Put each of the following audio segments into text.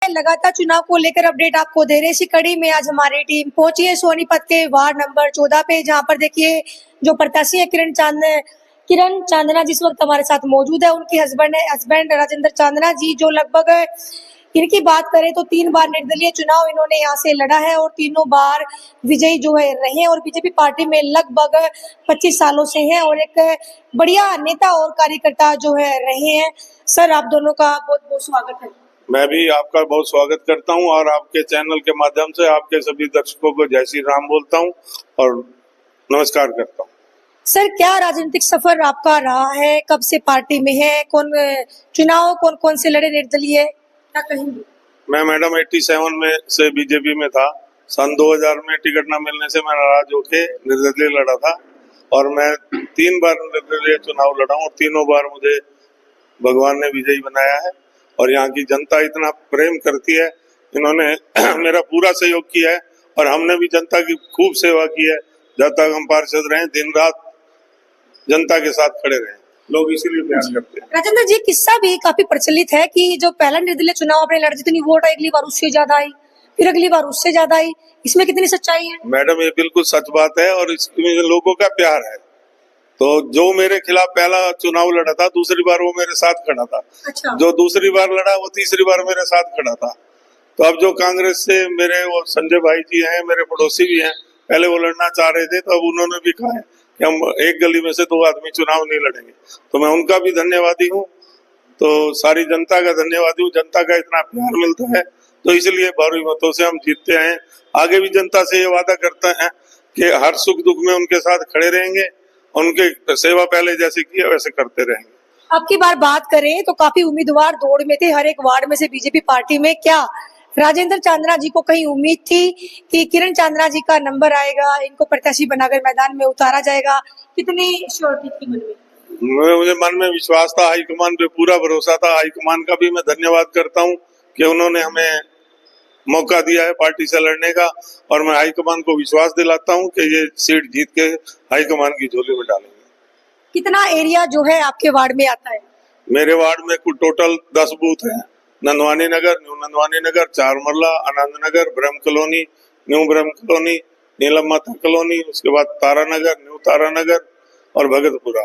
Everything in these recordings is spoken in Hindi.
लगातार चुनाव को लेकर अपडेट आपको दे रहे। इसी कड़ी में आज हमारी टीम पहुंची है सोनीपत के वार्ड नंबर 14 पे, जहां पर देखिए जो प्रत्याशी है किरण चांदना जिस वक्त हमारे साथ मौजूद है। उनके हस्बैंड राजेंद्र चांदना जी, जो लगभग इनकी बात करें तो 3 बार निर्दलीय चुनाव इन्होंने यहाँ से लड़ा है और तीनों बार विजयी जो है रहे हैं और बीजेपी पार्टी में लगभग 25 सालों से हैं और एक बढ़िया नेता और कार्यकर्ता जो है रहे हैं। सर, आप दोनों का बहुत बहुत स्वागत है। मैं भी आपका बहुत स्वागत करता हूं और आपके चैनल के माध्यम से आपके सभी दर्शकों को जय श्री राम बोलता हूं और नमस्कार करता हूं। सर, क्या राजनीतिक सफर आपका रहा है? कब से पार्टी में है? कौन कौन से लड़े निर्दलीय, क्या कहेंगे? मैं मैडम 87 में से बीजेपी में था। सन 2000 में टिकट न मिलने से मैं नाराज होके निर्दलीय लड़ा था और मैं 3 बार निर्दलीय चुनाव लड़ा हूं और तीनों बार मुझे भगवान ने विजयी बनाया है और यहाँ की जनता इतना प्रेम करती है। इन्होंने मेरा पूरा सहयोग किया है और हमने भी जनता की खूब सेवा की है। जब तक हम पार्षद रहे दिन रात जनता के साथ खड़े रहे, लोग इसीलिए प्यार करते हैं। राजेंद्र जी, किस्सा भी काफी प्रचलित है कि जो पहला निर्दलीय चुनाव आपने लड़ा, जितनी वोट अगली बार उससे ज्यादा आई, फिर अगली बार उससे ज्यादा आई, इसमें कितनी सच्चाई है? मैडम, ये बिल्कुल सच बात है और इसमें लोगों का प्यार है। तो जो मेरे खिलाफ पहला चुनाव लड़ा था, दूसरी बार वो मेरे साथ खड़ा था। अच्छा। जो दूसरी बार लड़ा वो तीसरी बार मेरे साथ खड़ा था। तो अब जो कांग्रेस से मेरे वो संजय भाई जी हैं, मेरे पड़ोसी भी हैं, पहले वो लड़ना चाह रहे थे तो अब उन्होंने भी कहा है कि हम एक गली में से 2 आदमी चुनाव नहीं लड़ेंगे। तो मैं उनका भी धन्यवादी हूँ, तो सारी जनता का धन्यवादी हूँ। जनता का इतना प्यार मिलता है तो इसलिए भारी मतों से हम जीतते हैं। आगे भी जनता से ये वादा करते हैं कि हर सुख दुख में उनके साथ खड़े रहेंगे, उनके सेवा पहले जैसे किया वैसे करते रहेंगे। अब की बार बात करें तो काफी उम्मीदवार दौड़ में थे हर एक वार्ड में से बीजेपी पार्टी में। क्या राजेंद्र चांदना जी को कहीं उम्मीद थी कि किरण चांदना जी का नंबर आएगा, इनको प्रत्याशी बनाकर मैदान में उतारा जाएगा? कितनी श्योरिटी थी मन में? मुझे मन में विश्वास था, हाईकमान पे पूरा भरोसा था। हाईकमान का भी मैं धन्यवाद करता हूँ कि उन्होंने हमें मौका दिया है पार्टी से लड़ने का और मैं हाईकमान को विश्वास दिलाता हूँ कि ये सीट जीत के हाईकमान की झोली में डालेंगे। कितना एरिया जो है आपके वार्ड में आता है? मेरे वार्ड में कुल टोटल 10 बूथ हैं। नंदवानी नगर, न्यू नंदवानी नगर, चारमरला, आनंद नगर, ब्रह्म कॉलोनी, न्यू ब्रह्म कॉलोनी, नीलम माता कॉलोनी, उसके बाद तारा नगर, न्यू तारा नगर और भगतपुरा।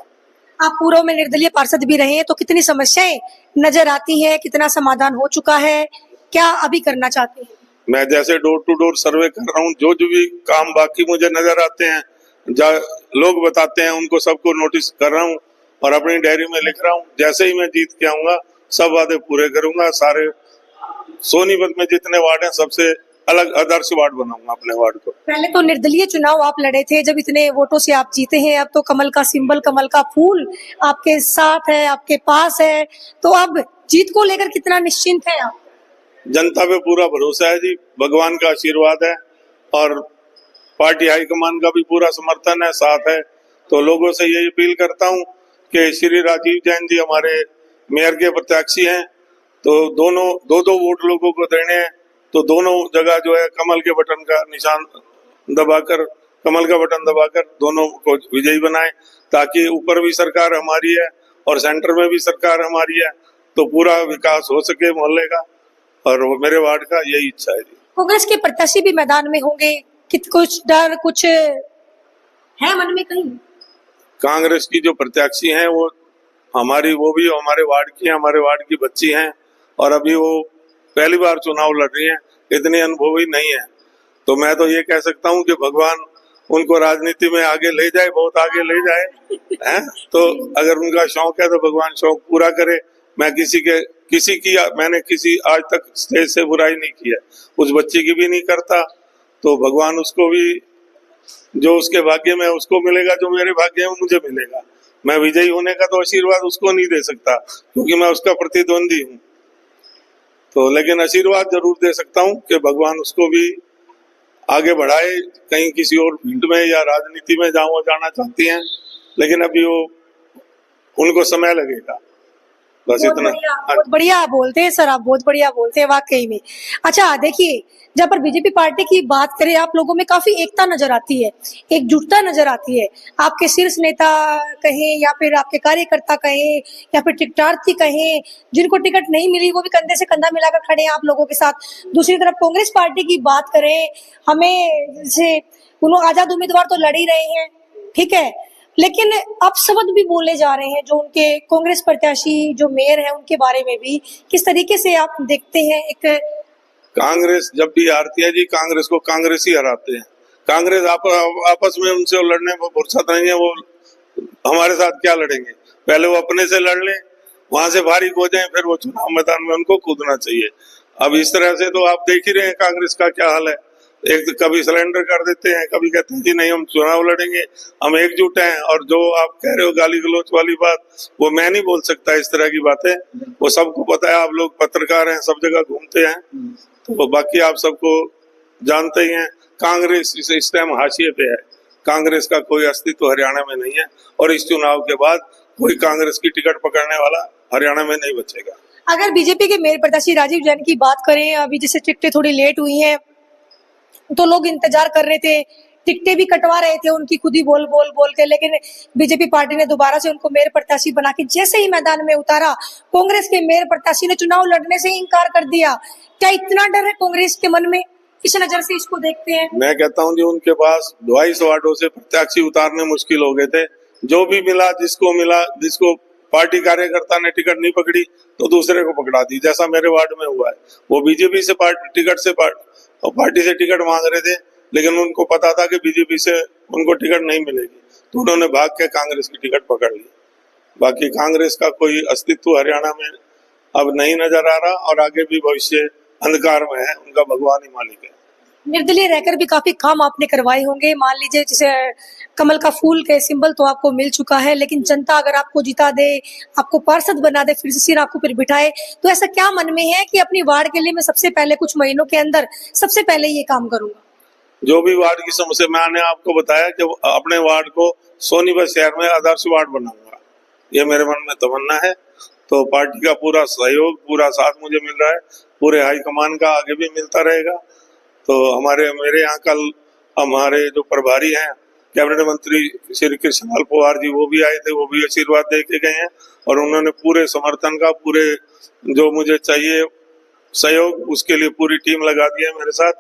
आप पूर्व में निर्दलीय पार्षद भी रहे हैं, तो कितनी समस्याएं नजर आती है, कितना समाधान हो चुका है, क्या अभी करना चाहते हैं? मैं जैसे डोर टू डोर सर्वे कर रहा हूँ, जो भी काम बाकी मुझे नजर आते हैं, लोग बताते हैं, उनको सबको नोटिस कर रहा हूँ और अपनी डायरी में लिख रहा हूँ। जैसे ही मैं जीत के आऊंगा सब वादे पूरे करूंगा। सारे सोनीपत में जितने वार्ड हैं सबसे अलग आदर्श वार्ड बनाऊंगा अपने वार्ड को। पहले तो निर्दलीय चुनाव आप लड़े थे, जब इतने वोटों से आप जीते हैं, अब तो कमल का सिंबल, कमल का फूल आपके साथ है, आपके पास है, तो अब जीत को लेकर कितना निश्चिंत है आप? जनता पे पूरा भरोसा है जी, भगवान का आशीर्वाद है और पार्टी हाईकमान का भी पूरा समर्थन है, साथ है। तो लोगों से यही अपील करता हूँ कि श्री राजीव जैन जी हमारे मेयर के प्रत्याशी हैं, तो दोनों 2-2 वोट लोगों को देने हैं। तो दोनों जगह जो है कमल के बटन का निशान दबाकर, कमल का बटन दबाकर दोनों को विजयी बनाएं, ताकि ऊपर भी सरकार हमारी है और सेंटर में भी सरकार हमारी है, तो पूरा विकास हो सके मोहल्ले का और मेरे वार्ड का, यही इच्छा है जी। कांग्रेस के प्रत्याशी भी मैदान में होंगे, कुछ डर कुछ है मन में कहीं? कांग्रेस की जो प्रत्याशी हैं वो भी हमारे वार्ड की हैं, हमारे वार्ड की बच्ची हैं और अभी वो पहली बार चुनाव लड़ रही हैं, इतनी अनुभवी नहीं है। तो मैं तो ये कह सकता हूँ कि भगवान उनको राजनीति में आगे ले जाए, बहुत आगे ले जाए हैं। तो अगर उनका शौक है तो भगवान शौक पूरा करे। मैं मैंने किसी आज तक स्टेज से बुराई नहीं की है, उस बच्ची की भी नहीं करता। तो भगवान उसको भी, जो उसके भाग्य में उसको मिलेगा, जो मेरे भाग्य में मुझे मिलेगा। मैं विजयी होने का तो आशीर्वाद उसको नहीं दे सकता क्योंकि मैं उसका प्रतिद्वंदी हूँ, तो लेकिन आशीर्वाद जरूर दे सकता हूँ कि भगवान उसको भी आगे बढ़ाए, कहीं किसी और फील्ड में या राजनीति में जहाँ वो जाना चाहती हैं, लेकिन अभी वो उनको समय लगेगा। बस बहुत इतना। बढ़िया, बहुत बढ़िया बोलते हैं सर, आप बहुत बढ़िया बोलते हैं वाकई में। अच्छा देखिए, जब पर बीजेपी पार्टी की बात करें, आप लोगों में काफी एकता नजर आती है, एकजुटता नजर आती है। आपके शीर्ष नेता कहें या फिर आपके कार्यकर्ता कहें या फिर टिकटार्थी कहें, जिनको टिकट नहीं मिली वो भी कंधे से कंधा मिलाकर खड़े हैं आप लोगों के साथ। दूसरी तरफ कांग्रेस पार्टी की बात करें, हमें जैसे उन्होंने आजाद उम्मीदवार तो लड़ ही रहे हैं, ठीक है, लेकिन अपशब्द भी बोले जा रहे हैं जो उनके कांग्रेस प्रत्याशी जो मेयर है उनके बारे में भी। किस तरीके से आप देखते हैं? एक कांग्रेस जब भी हारती है जी, कांग्रेस को कांग्रेस ही हराते हैं। कांग्रेस आपस में उनसे लड़ने में फुर्सत नहीं है। वो हमारे साथ क्या लड़ेंगे? पहले वो अपने से लड़ लें, वहां से फारिग हो जाएं, फिर वो चुनाव मैदान में उनको कूदना चाहिए। अब इस तरह से तो आप देख ही रहे हैं कांग्रेस का क्या हाल है। एक तो कभी सरेंडर कर देते हैं, कभी कहते हैं जी नहीं हम चुनाव लड़ेंगे, हम एकजुट हैं। और जो आप कह रहे हो गाली गलौच वाली बात, वो मैं नहीं बोल सकता इस तरह की बातें। वो सबको पता है, आप लोग पत्रकार हैं, सब जगह घूमते हैं, तो बाकी आप सबको जानते ही हैं। कांग्रेस इस टाइम हाशिए पे है। कांग्रेस का कोई अस्तित्व हरियाणा में नहीं है, और इस चुनाव के बाद कोई कांग्रेस की टिकट पकड़ने वाला हरियाणा में नहीं बचेगा। अगर बीजेपी के मेयर प्रत्याशी राजीव जैन की बात करें, अभी जैसे टिकटें थोड़ी लेट हुई हैं तो लोग इंतजार कर रहे थे, टिकटें भी कटवा रहे थे उनकी खुद ही बोल बोल बोल के, लेकिन बीजेपी पार्टी ने दोबारा से उनको मेयर प्रत्याशी बना के जैसे ही मैदान में उतारा, कांग्रेस के मेयर प्रत्याशी ने चुनाव लड़ने से इनकार कर दिया। क्या इतना डर है कांग्रेस के मन में? किस नजर से इसको देखते हैं? मैं कहता हूं जी, उनके पास 22 वार्डों से प्रत्याशी उतारने मुश्किल हो गए थे। जो भी मिला, जिसको पार्टी कार्यकर्ता ने टिकट नहीं पकड़ी तो दूसरे को पकड़ा दी, जैसा मेरे वार्ड में हुआ है। वो बीजेपी से पार्टी से टिकट मांग रहे थे, लेकिन उनको पता था कि बीजेपी से उनको टिकट नहीं मिलेगी, तो उन्होंने भाग के कांग्रेस की टिकट पकड़ ली। बाकी कांग्रेस का कोई अस्तित्व हरियाणा में अब नहीं नजर आ रहा, और आगे भी भविष्य अंधकार में है, उनका भगवान ही मालिक है। निर्दलीय रहकर भी काफी काम आपने करवाए होंगे। मान लीजिए जैसे कमल का फूल के सिंबल तो आपको मिल चुका है, लेकिन जनता अगर आपको जिता दे, आपको पार्षद बना दे, फिर से सिर आपको फिर बिठाए, तो ऐसा क्या मन में है कि अपनी वार्ड के लिए मैं सबसे पहले कुछ महीनों के अंदर सबसे पहले ये काम करूंगा? जो भी वार्ड की समस्या, मैंने आपको बताया कि अपने वार्ड को सोनीपत शहर में आदर्श वार्ड बनाऊंगा, ये मेरे मन में तमन्ना है। तो पार्टी का पूरा सहयोग, पूरा साथ मुझे मिल रहा है, पूरे हाईकमान का आगे भी मिलता रहेगा। तो मेरे यहाँ कल हमारे जो प्रभारी हैं, कैबिनेट मंत्री श्री कृष्णलाल पवार जी, वो भी आए थे, वो भी आशीर्वाद दे के गए हैं, और उन्होंने पूरे समर्थन का, पूरे जो मुझे चाहिए सहयोग, उसके लिए पूरी टीम लगा दी है मेरे साथ।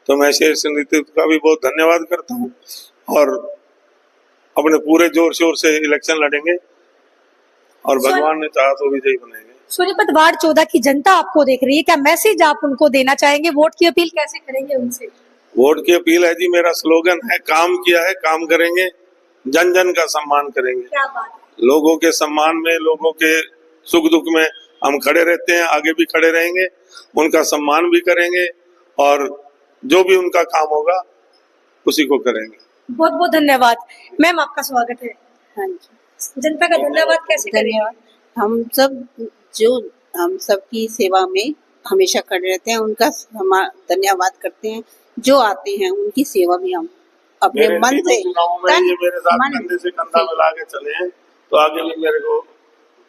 तो मैं शीर्ष नेतृत्व का भी बहुत धन्यवाद करता हूँ, और अपने पूरे जोर शोर से इलेक्शन लड़ेंगे, और भगवान ने चाहा तो विजयी बनेंगे। सोनीपत वार्ड 14 की जनता आपको देख रही है, क्या मैसेज आप उनको देना चाहेंगे? वोट की अपील कैसे करेंगे उनसे? वोट की अपील है जी, मेरा स्लोगन है, काम किया है काम करेंगे, जन जन का सम्मान करेंगे। क्या बात है। लोगों के सम्मान में, लोगों के सुख दुख में हम खड़े रहते हैं, आगे भी खड़े रहेंगे, उनका सम्मान भी करेंगे, और जो भी उनका काम होगा उसी को करेंगे। बहुत बहुत धन्यवाद मैम, आपका स्वागत है। हाँ जी, जनता का धन्यवाद कैसे करेंगे? धन्यवाद। हम सबकी सेवा में हमेशा खड़े रहते हैं, उनका धन्यवाद करते हैं। जो आते हैं उनकी सेवा भी हम अपने मन से, ये मेरे साथ कंधे से कंधा मिला के चले हैं, तो आगे भी मेरे को,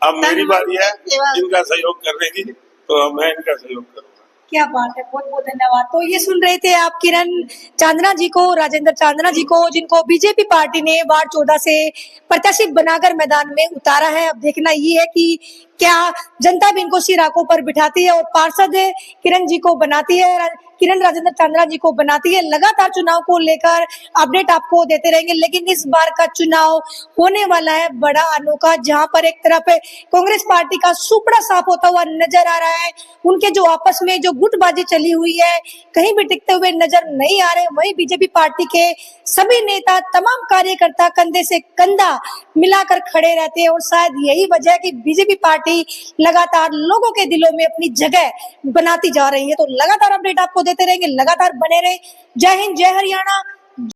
अब मेरी बारी है इनका सहयोग करने की, तो मैं इनका सहयोग करूंगा। क्या बात है, बहुत बहुत धन्यवाद। तो ये सुन रहे थे आप किरण चांदना जी को, राजेंद्र चांदना जी को, जिनको बीजेपी पार्टी ने वार्ड 14 से प्रत्याशी बनाकर मैदान में उतारा है। अब देखना ये है कि क्या जनता भी इनको सिर आंखों पर बिठाती है और पार्षद किरण जी को बनाती है, किरण राजेंद्र चांदना जी को बनाती है। लगातार चुनाव को लेकर अपडेट आपको देते रहेंगे, लेकिन इस बार का चुनाव होने वाला है बड़ा अनोखा, जहां पर एक तरफ कांग्रेस पार्टी का सुपड़ा साफ होता हुआ नजर आ रहा है। उनके जो आपस में जो गुटबाजी चली हुई है, कहीं भी टिकते हुए नजर नहीं आ रहे। वहीं बीजेपी पार्टी के सभी नेता, तमाम कार्यकर्ता कंधे से कंधा मिलाकर खड़े रहते हैं, और शायद यही वजह है कि बीजेपी पार्टी लगातार लोगों के दिलों में अपनी जगह बनाती जा रही है। तो लगातार अपडेट आपको देते रहेंगे, लगातार बने रहे। जय हिंद, जय हरियाणा,